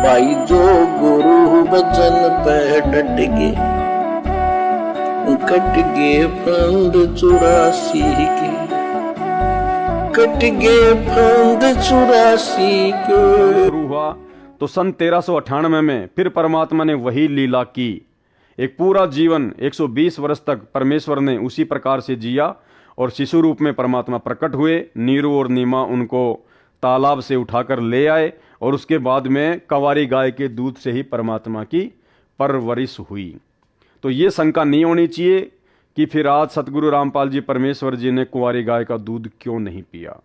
भाई जो गुरु वचन पे डट गए, कट गए फंद 84 के, कट गए फंद 84 के। शुरू हुआ तो सन 1398 में फिर परमात्मा ने वही लीला की। एक पूरा जीवन 120 वर्ष तक परमेश्वर ने उसी प्रकार से जिया और शिशु रूप में परमात्मा प्रकट हुए। नीरू और नीमा उनको तालाब से उठाकर ले आए और उसके बाद में कंवारी गाय के दूध से ही परमात्मा की परवरिश हुई। तो ये शंका नहीं होनी चाहिए कि फिर आज सतगुरु रामपाल जी परमेश्वर जी ने कुंवारी गाय का दूध क्यों नहीं पिया।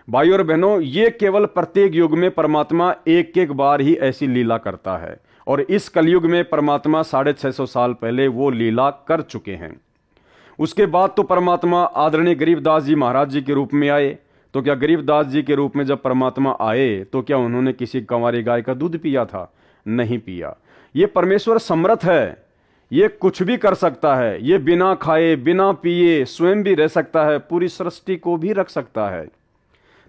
भाई और बहनों, ये केवल प्रत्येक युग में परमात्मा एक एक बार ही ऐसी लीला करता है और इस कलयुग में परमात्मा 650 साल पहले वो लीला कर चुके हैं। उसके बाद तो परमात्मा आदरणीय गरीबदास जी महाराज जी के रूप में आए। तो क्या गरीबदास जी के रूप में जब परमात्मा आए तो क्या उन्होंने किसी कंवारी गाय का दूध पिया था? नहीं पिया। ये परमेश्वर समर्थ है, ये कुछ भी कर सकता है। ये बिना खाए बिना पिए स्वयं भी रह सकता है, पूरी सृष्टि को भी रख सकता है।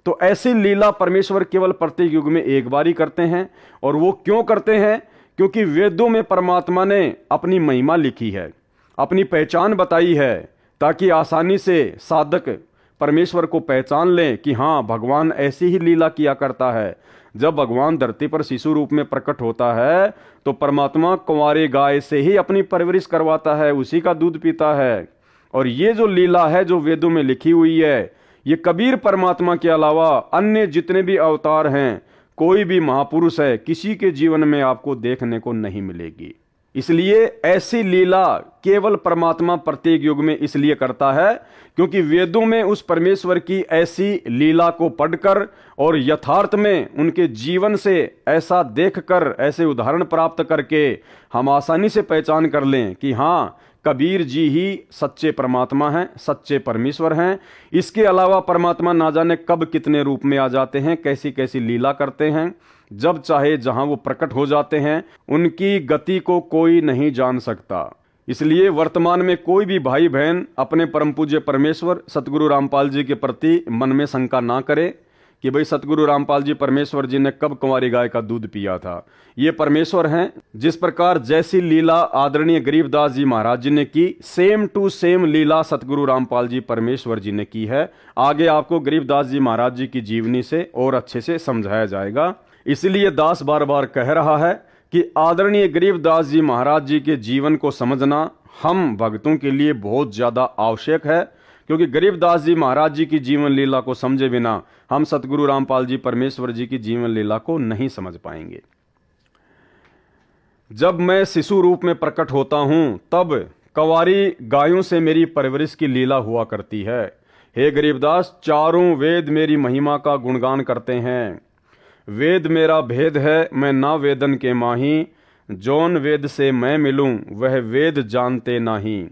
तो ऐसी लीला परमेश्वर केवल प्रत्येक युग में एक बार ही करते हैं। और वो क्यों करते हैं? क्योंकि वेदों में परमात्मा ने अपनी महिमा लिखी है, अपनी पहचान बताई है, ताकि आसानी से साधक परमेश्वर को पहचान लें कि हाँ, भगवान ऐसी ही लीला किया करता है। जब भगवान धरती पर शिशु रूप में प्रकट होता है तो परमात्मा कुंवारी गाय से ही अपनी परवरिश करवाता है, उसी का दूध पीता है। और ये जो लीला है जो वेदों में लिखी हुई है, ये कबीर परमात्मा के अलावा अन्य जितने भी अवतार हैं, कोई भी महापुरुष है, किसी के जीवन में आपको देखने को नहीं मिलेगी। इसलिए ऐसी लीला केवल परमात्मा प्रत्येक युग में इसलिए करता है क्योंकि वेदों में उस परमेश्वर की ऐसी लीला को पढ़कर और यथार्थ में उनके जीवन से ऐसा देखकर, ऐसे उदाहरण प्राप्त करके हम आसानी से पहचान कर लें कि हाँ, कबीर जी ही सच्चे परमात्मा हैं, सच्चे परमेश्वर हैं। इसके अलावा परमात्मा ना जाने कब कितने रूप में आ जाते हैं, कैसी कैसी लीला करते हैं। जब चाहे जहां वो प्रकट हो जाते हैं, उनकी गति को कोई नहीं जान सकता। इसलिए वर्तमान में कोई भी भाई बहन अपने परम पूज्य परमेश्वर सतगुरु रामपाल जी के प्रति मन में शंका ना करे कि भाई सतगुरु रामपाल जी परमेश्वर जी ने कब कुंवारी गाय का दूध पिया था। ये परमेश्वर हैं। जिस प्रकार जैसी लीला आदरणीय गरीबदास जी महाराज जी ने की, सेम टू सेम लीला सतगुरु रामपाल जी परमेश्वर जी ने की है। आगे आपको गरीबदास जी महाराज जी की जीवनी से और अच्छे से समझाया जाएगा। इसलिए दास बार बार कह रहा है कि आदरणीय गरीबदास जी महाराज जी के जीवन को समझना हम भक्तों के लिए बहुत ज्यादा आवश्यक है, क्योंकि गरीबदास जी महाराज जी की जीवन लीला को समझे बिना हम सतगुरु रामपाल जी परमेश्वर जी की जीवन लीला को नहीं समझ पाएंगे। जब मैं शिशु रूप में प्रकट होता हूं तब कंवारी गायों से मेरी परवरिश की लीला हुआ करती है। हे गरीबदास, चारों वेद मेरी महिमा का गुणगान करते हैं। वेद मेरा भेद है, मैं ना वेदन के माही, जौन वेद से मैं मिलूं वह वेद जानते नाही।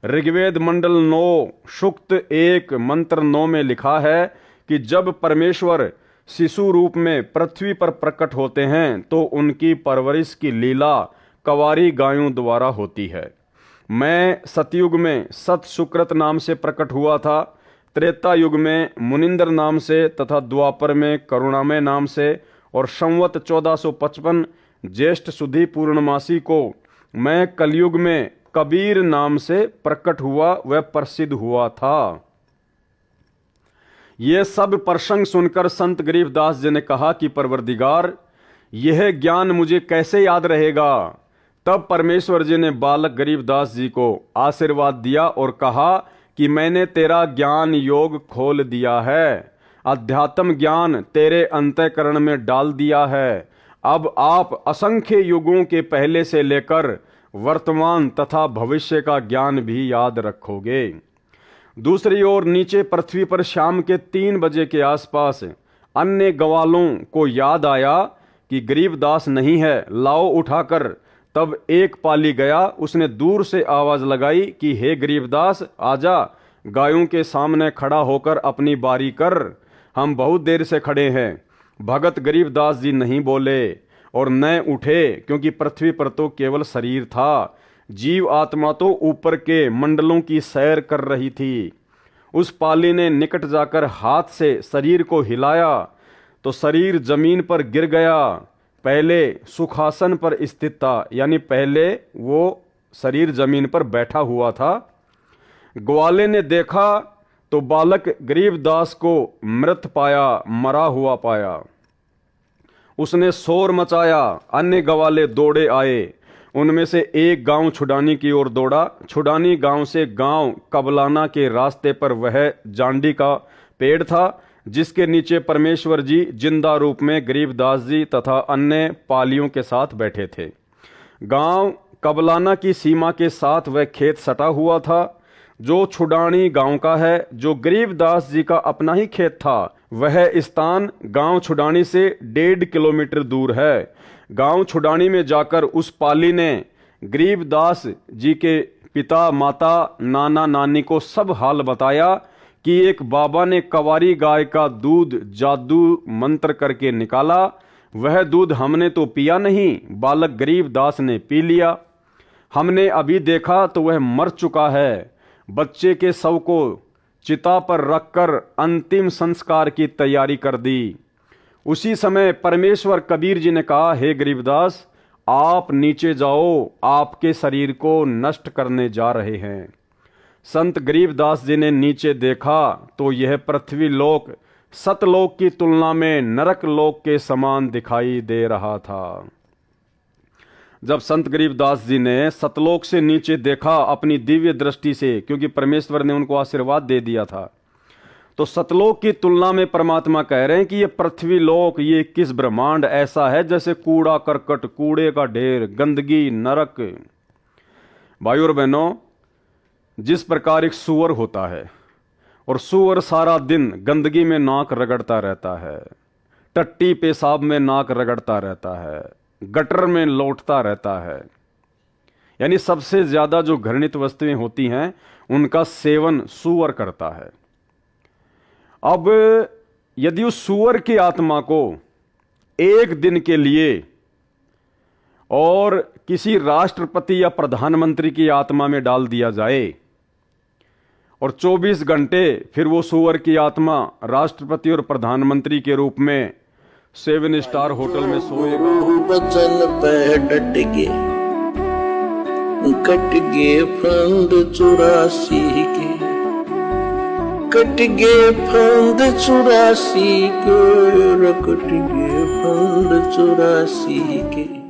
ऋग्वेद मंडल 9 सूक्त 1 मंत्र 9 में लिखा है कि जब परमेश्वर शिशु रूप में पृथ्वी पर प्रकट होते हैं तो उनकी परवरिश की लीला कंवारी गायों द्वारा होती है। मैं सतयुग में सत सुकृत नाम से प्रकट हुआ था, त्रेता युग में मुनिंदर नाम से तथा द्वापर में करुणामय नाम से, और संवत 1455 ज्येष्ठ सुधी पूर्णमासी को मैं कलयुग में कबीर नाम से प्रकट हुआ, वह प्रसिद्ध हुआ था। यह सब प्रसंग सुनकर संत गरीबदास जी ने कहा कि परवरदिगार, यह ज्ञान मुझे कैसे याद रहेगा। तब परमेश्वर जी ने बालक गरीबदास जी को आशीर्वाद दिया और कहा कि मैंने तेरा ज्ञान योग खोल दिया है, अध्यात्म ज्ञान तेरे अंतःकरण में डाल दिया है। अब आप असंख्य युगों के पहले से लेकर वर्तमान तथा भविष्य का ज्ञान भी याद रखोगे। दूसरी ओर नीचे पृथ्वी पर शाम के 3 बजे के आसपास अन्य ग्वालों को याद आया कि गरीबदास नहीं है, लाओ उठाकर। तब एक पाली गया, उसने दूर से आवाज लगाई कि हे गरीबदास, आजा, गायों के सामने खड़ा होकर अपनी बारी कर, हम बहुत देर से खड़े हैं। भगत गरीबदास जी नहीं बोले और न उठे, क्योंकि पृथ्वी पर तो केवल शरीर था, जीव आत्मा तो ऊपर के मंडलों की सैर कर रही थी। उस पाली ने निकट जाकर हाथ से शरीर को हिलाया तो शरीर जमीन पर गिर गया। पहले सुखासन पर स्थित था, यानी पहले वो शरीर जमीन पर बैठा हुआ था। ग्वाले ने देखा तो बालक गरीबदास को मृत पाया, मरा हुआ पाया। उसने शोर मचाया, अन्य ग्वाले दौड़े आए। उनमें से एक गांव छुडानी की ओर दौड़ा। छुडानी गांव से गांव कबलाना के रास्ते पर वह जांडी का पेड़ था, जिसके नीचे परमेश्वर जी जिंदा रूप में गरीबदास जी तथा अन्य पालियों के साथ बैठे थे। गांव कबलाना की सीमा के साथ वह खेत सटा हुआ था, जो छुडानी गांव का है, जो गरीबदास जी का अपना ही खेत था। वह स्थान गांव छुडानी से 1.5 किलोमीटर दूर है। गांव छुडानी में जाकर उस पाली ने गरीबदास जी के पिता, माता, नाना, नानी को सब हाल बताया कि एक बाबा ने कवारी गाय का दूध जादू मंत्र करके निकाला। वह दूध हमने तो पिया नहीं, बालक गरीबदास ने पी लिया। हमने अभी देखा तो वह मर चुका है। बच्चे के शव को चिता पर रखकर अंतिम संस्कार की तैयारी कर दी। उसी समय परमेश्वर कबीर जी ने कहा, हे गरीबदास, आप नीचे जाओ, आपके शरीर को नष्ट करने जा रहे हैं। संत गरीबदास जी ने नीचे देखा तो यह पृथ्वी लोक सतलोक की तुलना में नरक लोक के समान दिखाई दे रहा था। जब संत गरीबदास जी ने सतलोक से नीचे देखा अपनी दिव्य दृष्टि से, क्योंकि परमेश्वर ने उनको आशीर्वाद दे दिया था, तो सतलोक की तुलना में परमात्मा कह रहे हैं कि ये पृथ्वी लोक, ये किस ब्रह्मांड ऐसा है जैसे कूड़ा करकट, कूड़े का ढेर, गंदगी, नरक। भाइयों और बहनों, जिस प्रकार एक सूअर होता है और सूअर सारा दिन गंदगी में नाक रगड़ता रहता है, टट्टी पेशाब में नाक रगड़ता रहता है, गटर में लौटता रहता है, यानी सबसे ज्यादा जो घृणित वस्तुएं होती हैं उनका सेवन सूअर करता है। अब यदि उस सूअर की आत्मा को एक दिन के लिए और किसी राष्ट्रपति या प्रधानमंत्री की आत्मा में डाल दिया जाए और 24 घंटे फिर वो सूअर की आत्मा राष्ट्रपति और प्रधानमंत्री के रूप में 7 स्टार होटल में सोएगा। बचन पे डट गे, कट गे फंद 84 के, कट गे फंद 84 के, कट गे फंद 84 के।